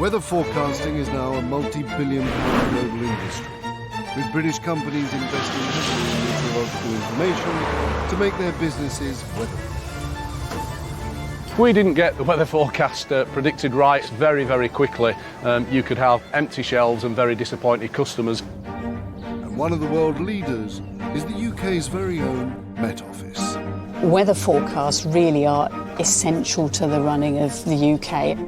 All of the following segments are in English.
Weather forecasting is now a multi-billion-pound global industry, with British companies investing heavily in meteorological information to make their businesses weatherproof. If we didn't get the weather forecast predicted right very, very quickly, you could have empty shelves and very disappointed customers. And one of the world leaders is the UK's very own Met Office. Weather forecasts really are essential to the running of the UK.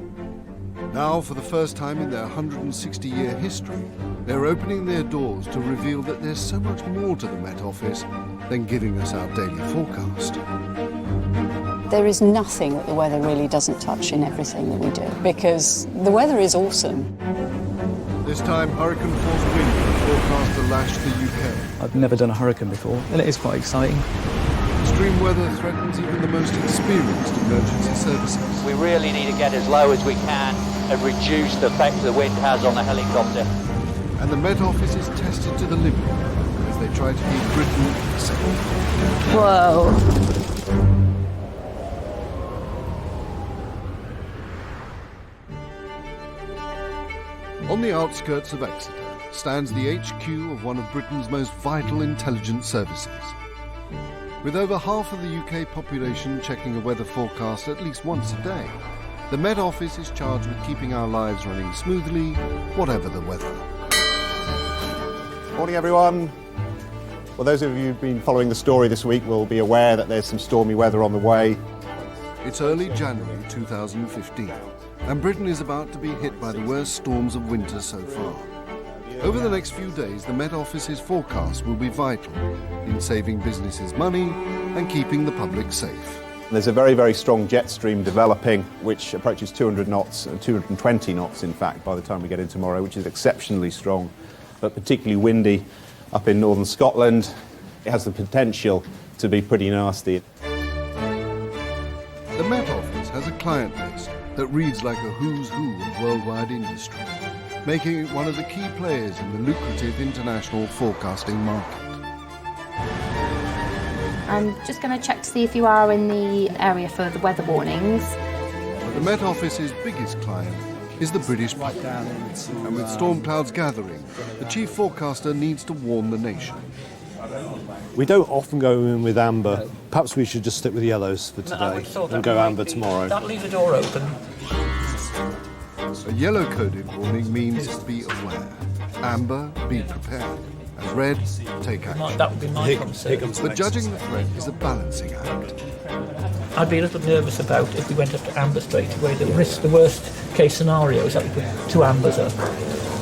Now, for the first time in their 160-year history, they're opening their doors to reveal that there's so much more to the Met Office than giving us our daily forecast. There is nothing that the weather really doesn't touch in everything that we do, because the weather is awesome. This time, hurricane-force wind is forecast to lash the UK. I've never done a hurricane before, and it is quite exciting. Extreme weather threatens even the most experienced emergency services. We really need to get as low as we can and reduce the effect the wind has on the helicopter. And the Met Office is tested to the limit as they try to keep Britain safe. Whoa. On the outskirts of Exeter stands the HQ of one of Britain's most vital intelligence services. With over half of the UK population checking a weather forecast at least once a day, the Met Office is charged with keeping our lives running smoothly, whatever the weather. Morning, everyone. Well, those of you who've been following the story this week will be aware that there's some stormy weather on the way. It's early January 2015, and Britain is about to be hit by the worst storms of winter so far. Over the next few days, the Met Office's forecast will be vital in saving businesses money and keeping the public safe. There's a very, very strong jet stream developing, which approaches 200 knots, 220 knots, in fact, by the time we get in tomorrow, which is exceptionally strong, but particularly windy up in northern Scotland. It has the potential to be pretty nasty. The Met Office has a client list that reads like a who's who of worldwide industry, making it one of the key players in the lucrative international forecasting market. I'm just going to check to see if you are in the area for the weather warnings. But the Met Office's biggest client is the British public. And with storm clouds gathering, the chief forecaster needs to warn the nation. We don't often go in with amber. Perhaps we should just stick with yellows for today and go amber tomorrow. Don't leave the door open. A yellow-coded warning means be aware. Amber, be prepared. And red, take action. That would be my concern. But judging the threat is a balancing act. I'd be a little nervous about if we went up to amber straight away. The worst case scenario is that we put 2 ambers up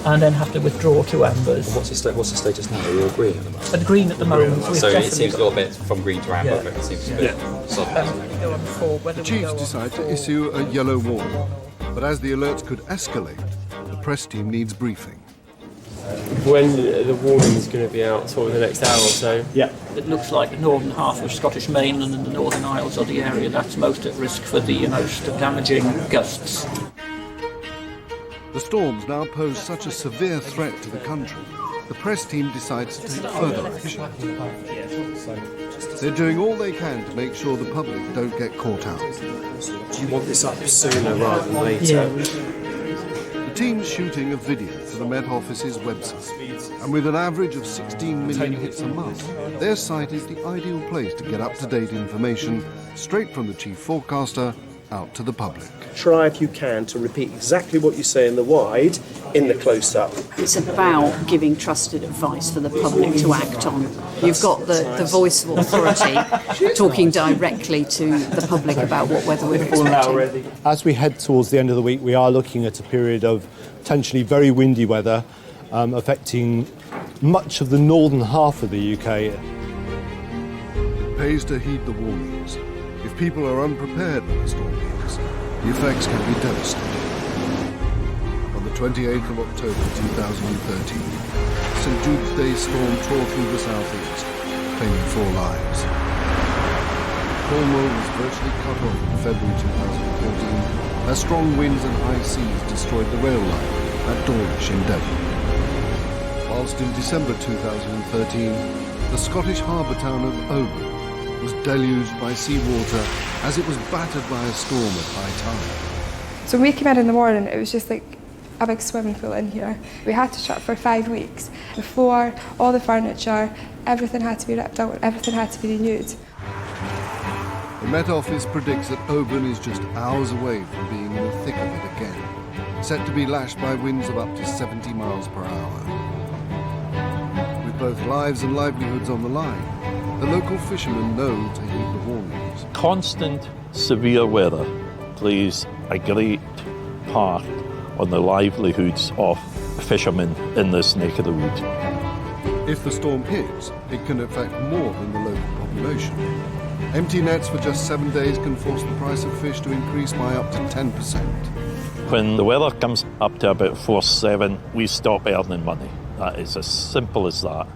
and then have to withdraw 2 ambers. What's the status now? Are you all green at the moment? At green at the moment. So it seems a little bit from green to amber, but it seems a bit The chiefs decide to issue a yellow warning. But as the alerts could escalate, the press team needs briefing. When the warning is going to be out, sort of the next hour or so? Yeah. It looks like the northern half of Scottish mainland and the Northern Isles are the area that's most at risk for the most damaging gusts. The storms now pose such a severe threat to the country, the press team decides to take further action. They're doing all they can to make sure the public don't get caught out. Do you want this up sooner rather than later? The team's shooting a video for the Met Office's website, and with an average of 16 million hits a month, their site is the ideal place to get up-to-date information straight from the chief forecaster out to the public. Try, if you can, to repeat exactly what you say in the wide in the close-up. It's about giving trusted advice for the public to act on. You've got the voice of authority talking directly to the public about what weather we're expecting. As we head towards the end of the week, we are looking at a period of potentially very windy weather affecting much of the northern half of the UK. It pays to heed the warnings. If people are unprepared when the storm hits, the effects can be devastating. On the 28th of October 2013, St Jude's Day storm tore through the southeast, claiming 4 lives. Cornwall was virtually cut off in February 2014 as strong winds and high seas destroyed the rail line at Dawlish in Devon. Whilst in December 2013, the Scottish harbour town of Oban was deluged by seawater as it was battered by a storm at high tide. So when we came out in the morning, it was just like a big swimming pool in here. We had to shut for 5 weeks. The floor, all the furniture, everything had to be ripped out, everything had to be renewed. The Met Office predicts that Oban is just hours away from being in the thick of it again, set to be lashed by winds of up to 70 miles per hour. With both lives and livelihoods on the line, the local fishermen know to heed the warnings. Constant severe weather plays a great part on the livelihoods of fishermen in this neck of the woods. If the storm hits, it can affect more than the local population. Empty nets for just 7 days can force the price of fish to increase by up to 10%. When the weather comes up to about force 7, we stop earning money. That is as simple as that.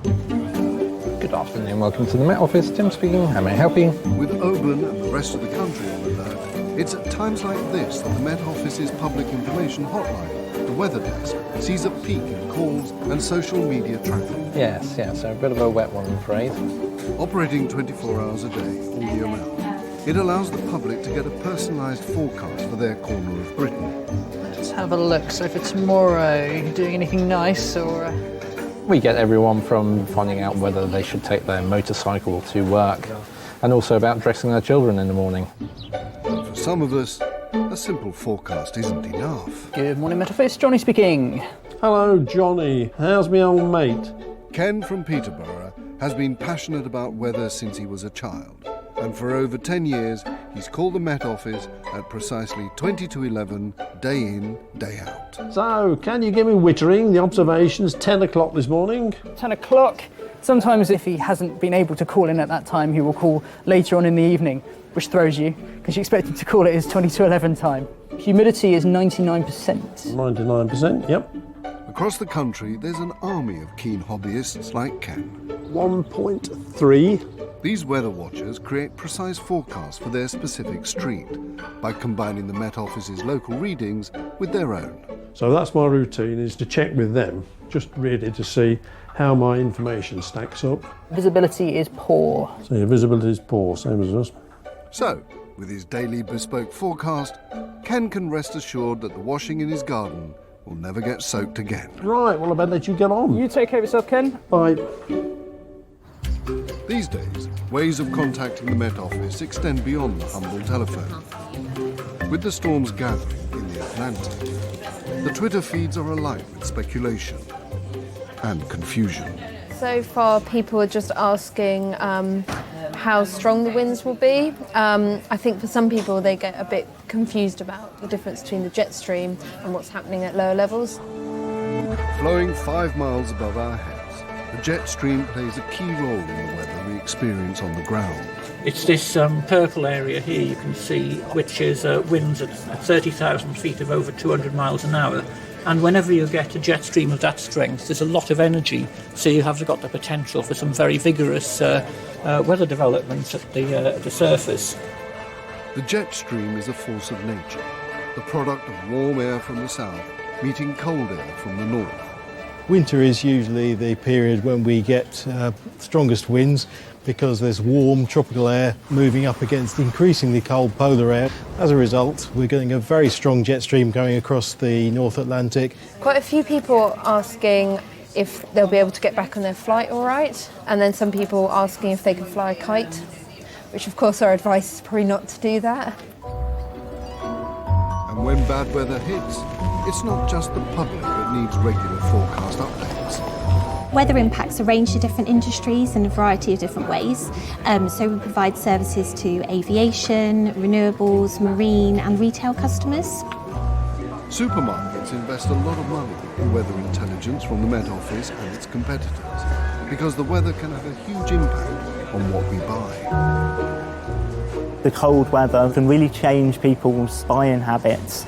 Good afternoon, welcome to the Met Office. Tim speaking, how may I help you? With Oban and the rest of the country on alert, it's at times like this that the Met Office's public information hotline, the weather desk, sees a peak in calls and social media traffic. Yes, so a bit of a wet one, I'm afraid. Operating 24 hours a day, all year round, it allows the public to get a personalised forecast for their corner of Britain. Let's have a look. So for tomorrow, you doing anything nice or? We get everyone from finding out whether they should take their motorcycle to work and also about dressing their children in the morning. But for some of us, a simple forecast isn't enough. Good morning, Met Office. Johnny speaking. Hello, Johnny. How's my old mate? Ken from Peterborough has been passionate about weather since he was a child. And for over 10 years, he's called the Met Office at precisely 20 to 11, day in, day out. So, can you give me Wittering, the observations, 10 o'clock this morning? 10 o'clock. Sometimes if he hasn't been able to call in at that time, he will call later on in the evening, which throws you, because you expect him to call at his 20 to 11 time. Humidity is 99%. 99%, yep. Across the country, there's an army of keen hobbyists like Ken. 1.3. These weather watchers create precise forecasts for their specific street by combining the Met Office's local readings with their own. So that's my routine, is to check with them, just really to see how my information stacks up. Visibility is poor. So your visibility is poor, same as us. So, with his daily bespoke forecast, Ken can rest assured that the washing in his garden will never get soaked again. Right, well I better let you get on. You take care of yourself, Ken. Bye. These days, ways of contacting the Met Office extend beyond the humble telephone. With the storms gathering in the Atlantic, the Twitter feeds are alight with speculation and confusion. So far, people are just asking how strong the winds will be. I think for some people, they get a bit confused about the difference between the jet stream and what's happening at lower levels. Flowing 5 miles above our heads, the jet stream plays a key role in the weather we experience on the ground. It's this purple area here you can see, which is winds at 30,000 feet of over 200 miles an hour. And whenever you get a jet stream of that strength, there's a lot of energy, so you have got the potential for some very vigorous weather developments at the surface. The jet stream is a force of nature, the product of warm air from the south meeting cold air from the north. Winter is usually the period when we get strongest winds because there's warm tropical air moving up against increasingly cold polar air. As a result, we're getting a very strong jet stream going across the North Atlantic. Quite a few people asking if they'll be able to get back on their flight all right, and then some people asking if they can fly a kite, which of course our advice is probably not to do that. And when bad weather hits, it's not just the public that needs regular forecast updates. Weather impacts a range of different industries in a variety of different ways. So we provide services to aviation, renewables, marine and retail customers. Supermarkets invest a lot of money in weather intelligence from the Met Office and its competitors because the weather can have a huge impact on what we buy. The cold weather can really change people's buying habits.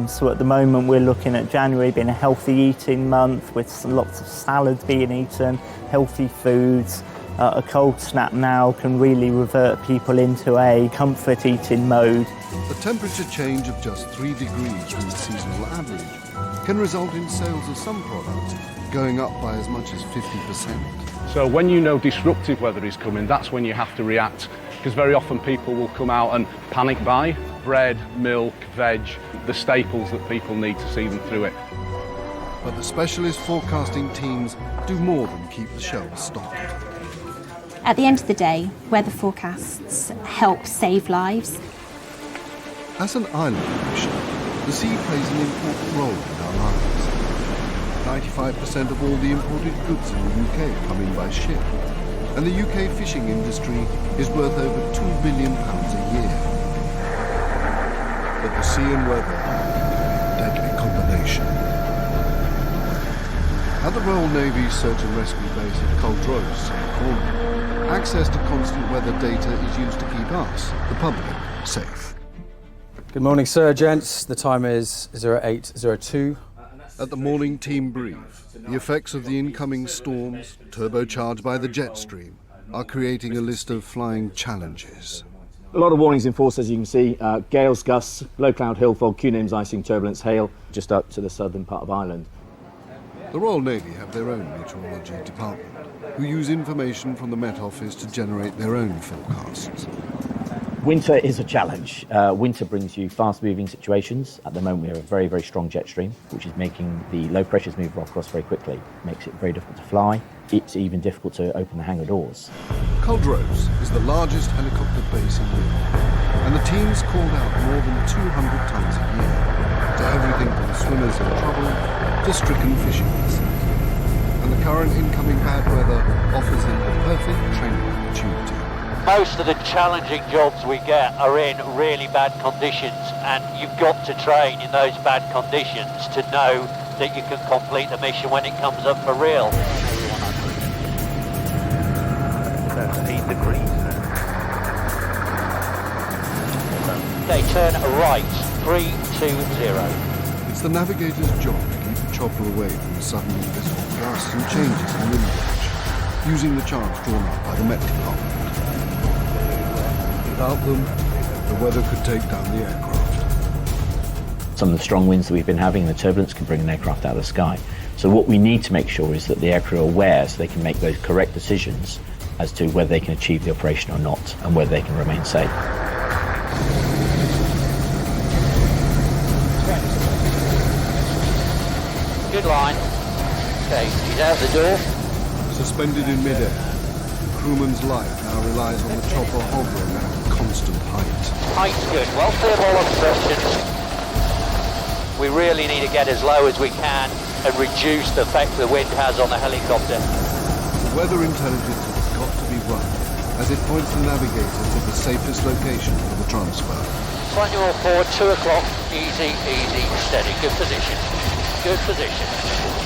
So at the moment we're looking at January being a healthy eating month with lots of salads being eaten, healthy foods. A cold snap now can really revert people into a comfort eating mode. A temperature change of just 3 degrees from the seasonal average can result in sales of some products going up by as much as 50%. So when you know disruptive weather is coming, that's when you have to react, because very often people will come out and panic buy bread, milk, veg, the staples that people need to see them through it. But the specialist forecasting teams do more than keep the shelves stocked. At the end of the day, weather forecasts help save lives. As an island nation, the sea plays an important role in our lives. 95% of all the imported goods in the UK come in by ship, and the UK fishing industry is worth over £2 billion a year. But the sea and weather are a deadly combination. At the Royal Navy's Search and Rescue Base at Caldros in Cornwall, access to constant weather data is used to keep us, the public, safe. Good morning, sir, gents. The time is 08:02. At the morning team brief, the effects of the incoming storms, turbocharged by the jet stream, are creating a list of flying challenges. A lot of warnings in force, as you can see. Gales, gusts, low cloud, hill fog, Q-names, icing, turbulence, hail, just up to the southern part of Ireland. The Royal Navy have their own meteorology department, who use information from the Met Office to generate their own forecasts. Winter is a challenge. Winter brings you fast-moving situations. At the moment, we have a very, very strong jet stream, which is making the low pressures move across very quickly. Makes it very difficult to fly. It's even difficult to open the hangar doors. Caldros is the largest helicopter base in Europe, and the team's called out more than 200 times a year, to everything from swimmers in trouble to stricken fishing vessels. And the current incoming bad weather offers them the perfect training opportunity. Most of the challenging jobs we get are in really bad conditions, and you've got to train in those bad conditions to know that you can complete the mission when it comes up for real. That's 8 degrees. They turn right, 320. It's the navigator's job to keep the chopper away from suddenly visible gusts and changes in wind direction, using the charts drawn up by the Met Department. Without them, the weather could take down the aircraft. Some of the strong winds that we've been having, the turbulence can bring an aircraft out of the sky. So what we need to make sure is that the aircrew are aware so they can make those correct decisions as to whether they can achieve the operation or not and whether they can remain safe. Good line. Okay, he's out the door. Suspended in midair, the crewman's life now relies on the chopper hovering at a constant height. Height's good. Well cleared all obstructions. We really need to get as low as we can and reduce the effect the wind has on the helicopter. The weather intelligence has got to be right, as it points the navigator to the safest location for the transfer. Front your forward, 2 o'clock. Easy, easy, steady. Good position. Good position.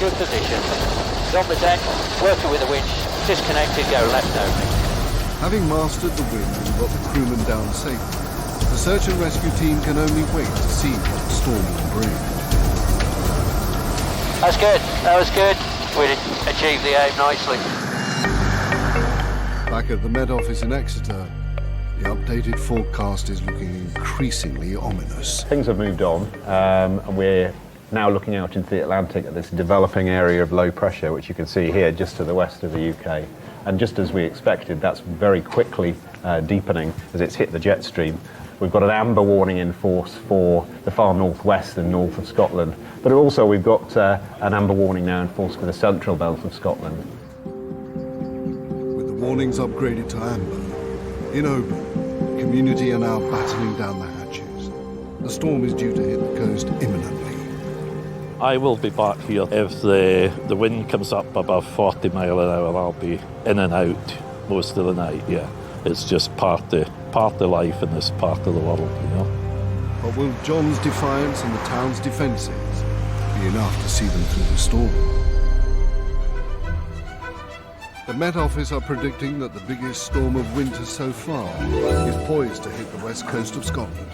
Good position. He's on the deck, working with the winch. Disconnected, go left only. Having mastered the wind and got the crewmen down safely, the search and rescue team can only wait to see what the storm will bring. That's good. That was good. We achieved the aim nicely. Back at the Met Office in Exeter, the updated forecast is looking increasingly ominous. Things have moved on, and we're now looking out into the Atlantic at this developing area of low pressure, which you can see here just to the west of the UK. And just as we expected, that's very quickly deepening as it's hit the jet stream. We've got an amber warning in force for the far northwest and north of Scotland, but also we've got an amber warning now in force for the central belt of Scotland. With the warnings upgraded to amber, in Oban, the community are now battening down the hatches. The storm is due to hit the coast imminently. I will be back here if the wind comes up above 40 mile an hour. I'll be in and out most of the night, yeah. It's just part of life in this part of the world, you know. But will John's defiance and the town's defences be enough to see them through the storm? The Met Office are predicting that the biggest storm of winter so far is poised to hit the west coast of Scotland.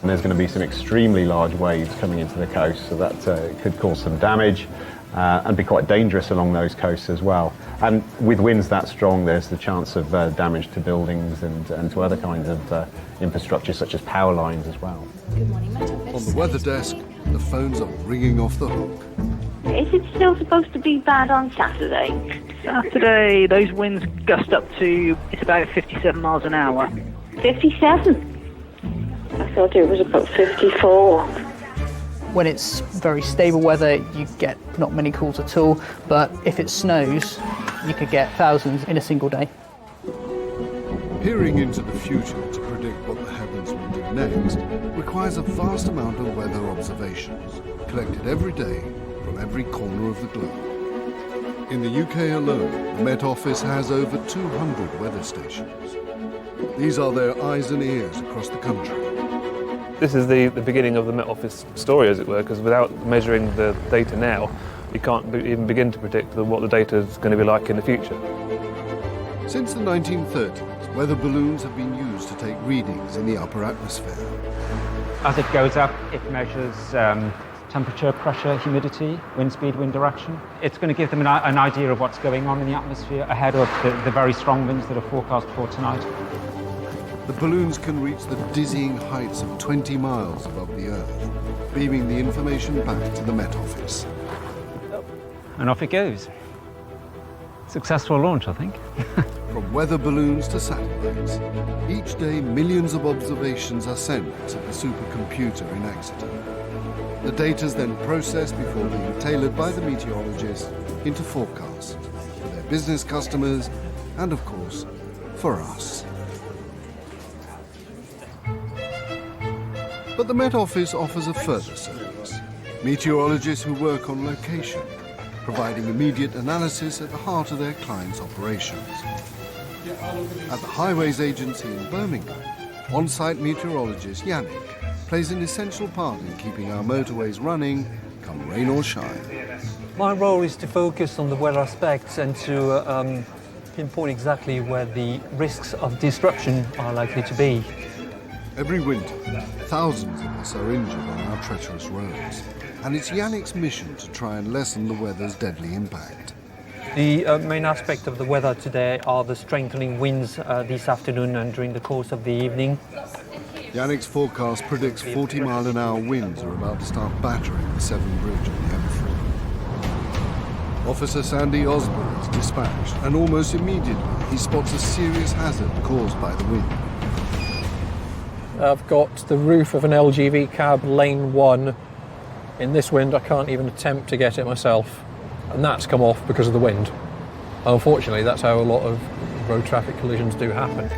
And there's going to be some extremely large waves coming into the coast, so that could cause some damage and be quite dangerous along those coasts as well. And with winds that strong, there's the chance of damage to buildings and to other kinds of infrastructure, such as power lines as well. Good morning, Met Office. On the weather desk, the phones are ringing off the hook. Is it still supposed to be bad on Saturday? Saturday, those winds gust up to, it's about 57 miles an hour. 57? I thought it was about 54. When it's very stable weather, you get not many calls at all, but if it snows, you could get thousands in a single day. Peering into the future to predict what the heavens will do next requires a vast amount of weather observations, collected every day from every corner of the globe. In the UK alone, the Met Office has over 200 weather stations. These are their eyes and ears across the country. This is the beginning of the Met Office story, as it were, because without measuring the data now, you can't even begin to predict what the data is going to be like in the future. Since the 1930s, weather balloons have been used to take readings in the upper atmosphere. As it goes up, it measures temperature, pressure, humidity, wind speed, wind direction. It's going to give them an idea of what's going on in the atmosphere ahead of the very strong winds that are forecast for tonight. The balloons can reach the dizzying heights of 20 miles above the Earth, beaming the information back to the Met Office. And off it goes. Successful launch, I think. From weather balloons to satellites, each day millions of observations are sent to the supercomputer in Exeter. The data is then processed before being tailored by the meteorologists into forecasts for their business customers and, of course, for us. But the Met Office offers a further service. Meteorologists who work on location, providing immediate analysis at the heart of their clients' operations. At the Highways Agency in Birmingham, on-site meteorologist Yannick plays an essential part in keeping our motorways running, come rain or shine. My role is to focus on the weather aspects and to pinpoint exactly where the risks of disruption are likely to be. Every winter, thousands of us are injured on our treacherous roads, and it's Yannick's mission to try and lessen the weather's deadly impact. The main aspect of the weather today are the strengthening winds this afternoon and during the course of the evening. Yannick's forecast predicts 40-mile-an-hour winds are about to start battering the Severn Bridge on the M4. Officer Sandy Osborne is dispatched, and almost immediately he spots a serious hazard caused by the wind. I've got the roof of an LGV cab, lane 1. In this wind, I can't even attempt to get it myself. And that's come off because of the wind. Unfortunately, that's how a lot of road traffic collisions do happen.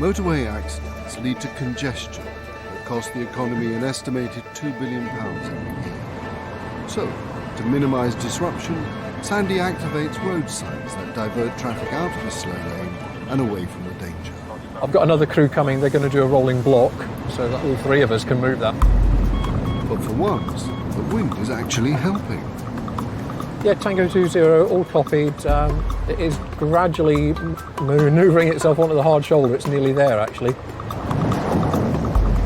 Motorway accidents lead to congestion that cost the economy an estimated £2 billion every year. So, to minimise disruption, Sandy activates road signs that divert traffic out of the slow lane and away from the danger. I've got another crew coming. They're going to do a rolling block so that all 3 of us can move that. But for once, the wind is actually helping. Yeah, Tango 20, all copied. It is gradually manoeuvring itself onto the hard shoulder. It's nearly there, actually.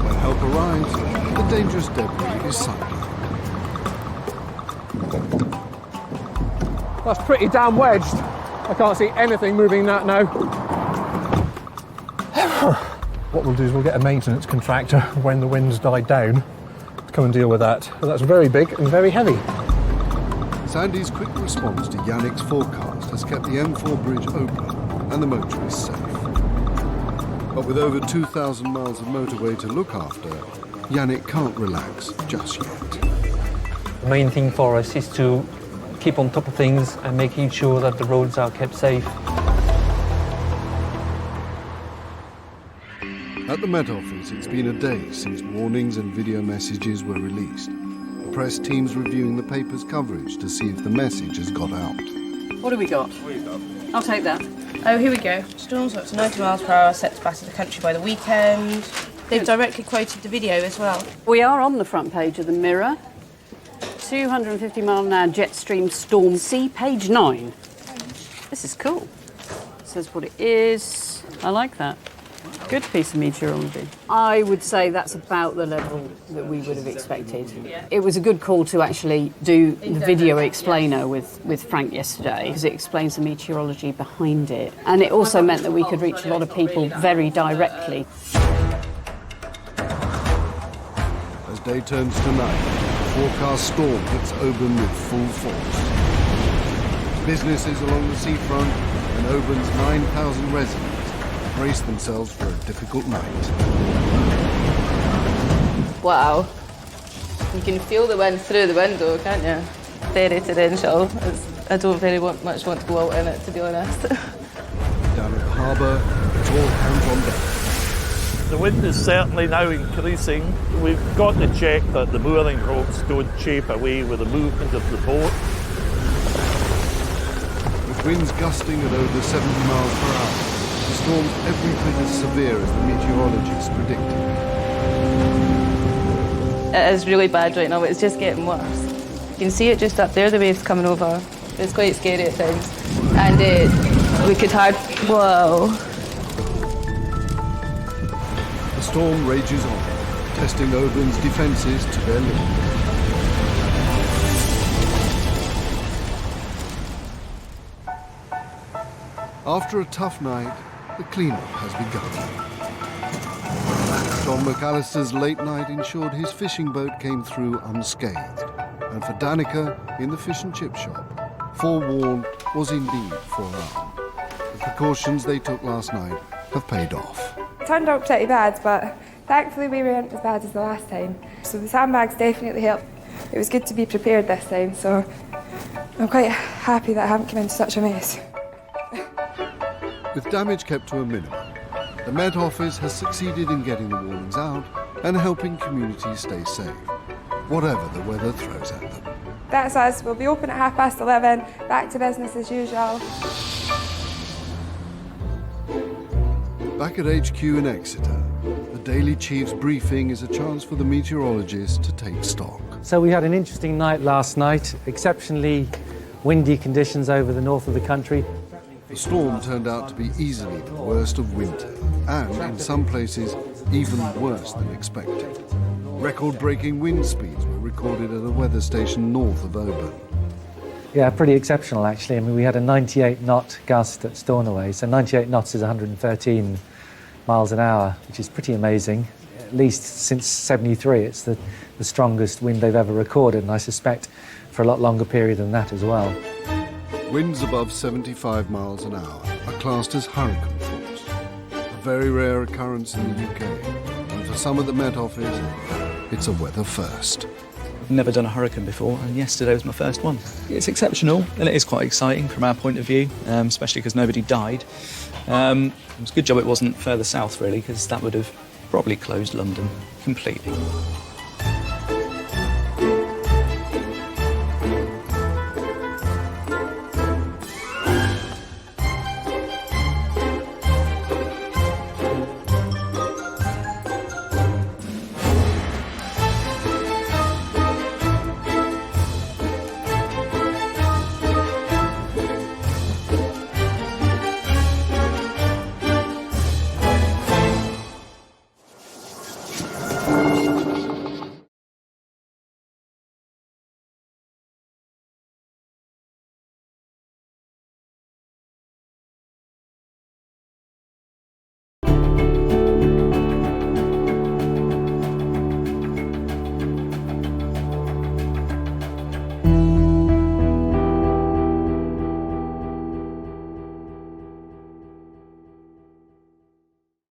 When help arrives, the dangerous debris is sidelined. That's pretty damn wedged. I can't see anything moving that now. What we'll do is we'll get a maintenance contractor when the winds die down to come and deal with that. But that's very big and very heavy. Sandy's quick response to Yannick's forecast has kept the M4 bridge open and the motorists safe. But with over 2,000 miles of motorway to look after, Yannick can't relax just yet. The main thing for us is to keep on top of things and making sure that the roads are kept safe. At the Met Office, it's been a day since warnings and video messages were released. The press team's reviewing the paper's coverage to see if the message has got out. What have we got? I'll take that. Oh, here we go. Storms up to 90 miles per hour set to batter the country by the weekend. They've directly quoted the video as well. We are on the front page of the Mirror. 250-mile-an-hour jet stream storm. See page 9. This is cool. It says what it is. I like that. Good piece of meteorology. I would say that's about the level that we would have expected. It was a good call to actually do the video explainer with Frank yesterday, because it explains the meteorology behind it. And it also meant that we could reach a lot of people very directly. As day turns to night, the forecast storm hits Oban with full force. Businesses along the seafront and Oban's 9,000 residents brace themselves for a difficult night. Wow. You can feel the wind through the window, can't you? Very torrential. I don't very much want to go out in it, to be honest. Down at the harbour, it's all hands on deck. The wind is certainly now increasing. We've got to check that the mooring ropes don't chafe away with the movement of the boat. With winds gusting at over 70 miles per hour, the storm's every bit as severe as the meteorologists predicted. It is really bad right now, it's just getting worse. You can see it just up there, the waves coming over. It's quite scary at times. And we could whoa. The storm rages on, testing Oban's defences to their limit. After a tough night, the clean-up has begun. John MacALISTER's late night ensured his fishing boat came through unscathed. And for DANICA, in the fish and chip shop, forewarned was indeed forearmed. The precautions they took last night have paid off. It turned out pretty bad, but thankfully we weren't as bad as the last time. So the sandbags definitely helped. It was good to be prepared this time, so I'm quite happy that I haven't come into such a mess. With damage kept to a minimum, the Met Office has succeeded in getting the warnings out and helping communities stay safe, whatever the weather throws at them. That's us. We'll be open at 11:30, back to business as usual. Back at HQ in Exeter, the daily Chiefs briefing is a chance for the meteorologists to take stock. So we had an interesting night last night, exceptionally windy conditions over the north of the country. The storm turned out to be easily the worst of winter, and in some places, even worse than expected. Record-breaking wind speeds were recorded at a weather station north of Oban. Yeah, pretty exceptional actually. I mean, we had a 98-knot gust at Stornoway, so 98 knots is 113 miles an hour, which is pretty amazing. At least since '73, it's the strongest wind they've ever recorded, and I suspect for a lot longer period than that as well. Winds above 75 miles an hour are classed as hurricane force, a very rare occurrence in the UK, and for some at the Met Office, it's a weather first. I've never done a hurricane before, and yesterday was my first one. It's exceptional, and it is quite exciting from our point of view, especially because nobody died. It was a good job it wasn't further south, really, because that would have probably closed London completely.